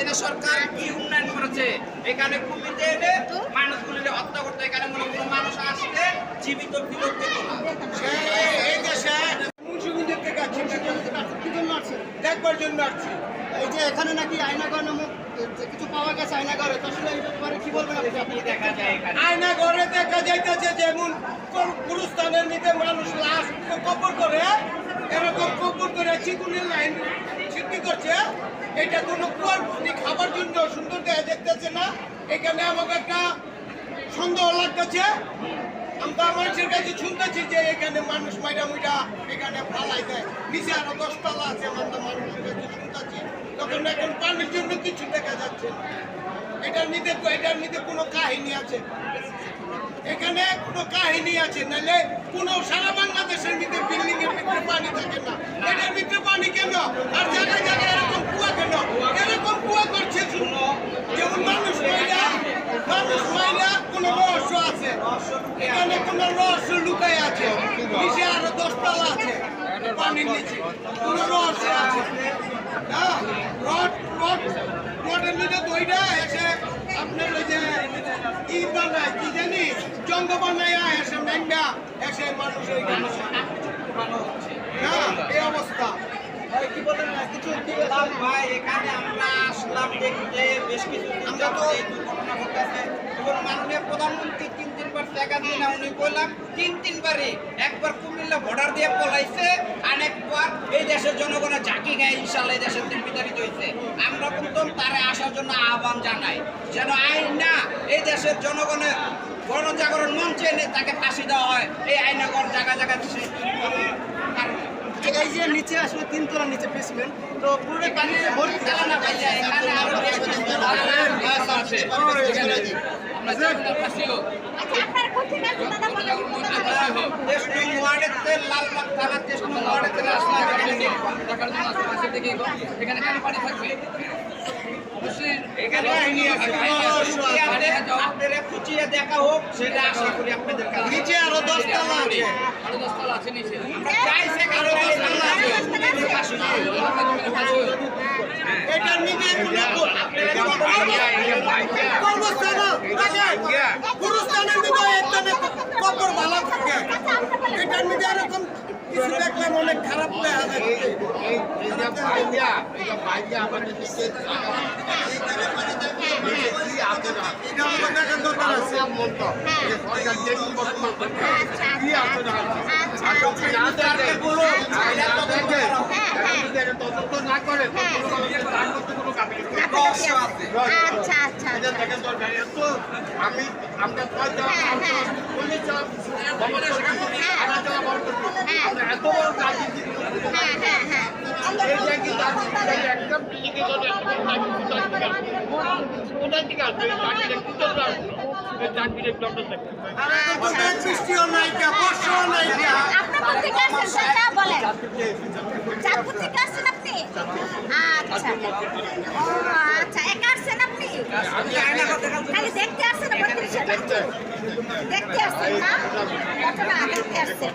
হাসিনা সরকার কি উন্নয়ন করেছে? এখানে কুমিতে এনে মানুষগুলিকে হত্যা করতে, এখানে মনে কোনো মানুষ আসলে জীবিত ফিরত দিত না। এই দেশে মুন্সিগঞ্জের থেকে আসছি, কি জন্য আসছে? দেখবার জন্য আসছি। এই যে এখানে নাকি আয়নাঘর নামক কিছু পাওয়া গেছে আয়নাঘরে, তো আসলে এই ব্যাপারে কি বলবেন আপনি? দেখা যায় এখানে আয়নাঘরে দেখা যাইতেছে যেমন গুরুস্থানের নিচে মানুষ লাশ কবর করে, এরকম কবর করে চিকুনের লাইন সৃষ্টি করছে। এটা কোনো কুয়ার পানি খাবার জন্য সুন্দর দেখা দেখতেছে না। এখানে আমাকে একটা সন্দেহ লাগতেছে। আমরা মানুষের কাছে শুনতেছি যে এখানে মানুষ মাইরা মুইরা এখানে ফালাই দেয়, নিচে আরো 10 তলা আছে। আমরা মানুষের কাছে শুনতেছি, তখন এখন পানির জন্য কিছু দেখা যাচ্ছে না। এটার মধ্যে কোনো কাহিনী আছে, এখানে কোনো কাহিনী আছে, নাহলে কোনো সারা বাংলাদেশের মধ্যে বিল্ডিং এর ভিতরে পানি থাকে না, এটার ভিতরে পানি কেন? আর জায়গায় জায়গায় এরকম কুয়া কেন? এরকম কুয়া করছে শুনো, যেমন মানুষ মাইরা কোনো রহস্য আছে, এখানে কোনো রহস্য লুকাই আছে, নিচে আরো 10 তলা আছে, পানির নিচে কোনো রহস্য আছে। হ্যাঁ, রডের নিচে দইটা এসে আপনার ওই যে ই বানায়, কি জানি জঙ্গ বানায় এসে ম্যাঙ্গা এসে মানুষ এই অবস্থা। কি বলেন না কিছু? ভাই এখানে আমরা আসলাম দেখতে, বেশ কিছু আমরা তো এই দুর্ঘটনা ঘটেছে এবং মাননীয় প্রধানমন্ত্রী 3-3 বার টাকা দিয়ে না, উনি বললাম 3-3 বারে, একবার কুমিল্লা বর্ডার দিয়ে পলাইছে, অনেকবার এই দেশের জনগণের ঝাঁকি গায়ে ইনশাল্লাহ এই দেশের দিন বিতাড়িত হয়েছে। আমরা প্রথম তারে আসার জন্য আহ্বান জানাই, যেন আইন না এই দেশের জনগণের গণজাগরণ মঞ্চে এনে তাকে ফাঁসি দেওয়া হয়। এই আইনাগর জায়গা জায়গা এই যে নিচে আসলে 3 তলার নিচে বেসমেন্ট, তো পুরো পানিতে ভর্তি না ভাইয়া, এখানে আরো বেশ কিছু আছে। আমরা জানার পাশেও আপনার কোথায় আছে দাদা বলেন? দেশনং ওয়ার্ডেতে লালবাগ থানার দেশনং ওয়ার্ডেতে আসলে এখানে কেন পানি থাকবে? এখানে আপনারা খুঁচিয়ে দেখা হোক, সেটা আশা করি আপনাদের কাছে। নিচে আরো 10 তলা আছে, আরো 10 তলা আছে নিচে। আমরা চাইছে আরো 10 তলা আছে। এটার নিচে কোনো গুরুস্থানের ভিতরে এখানে কবর ভালো থাকে, এটার মধ্যে এরকম কিছু দেখলাম অনেক খারাপ দেখা যাচ্ছে। এটা আমাদের দেখার দরকার আছে। তদন্ত না করে আচ্ছা আচ্ছা আমি আমরা এত বড় রাজনীতি একদম বৃষ্টিও নাই, বর্ষাও নাই। আপনার কোথা থেকে আসছেন সেটা বলেন। চাঁদপুর থেকে আসছেন আপনি? আচ্ছা ও আচ্ছা, একা আসছেন আপনি? খালি দেখতে আসছেন? দেখতে আসছেন না? ঘটনা দেখতে আসছেন।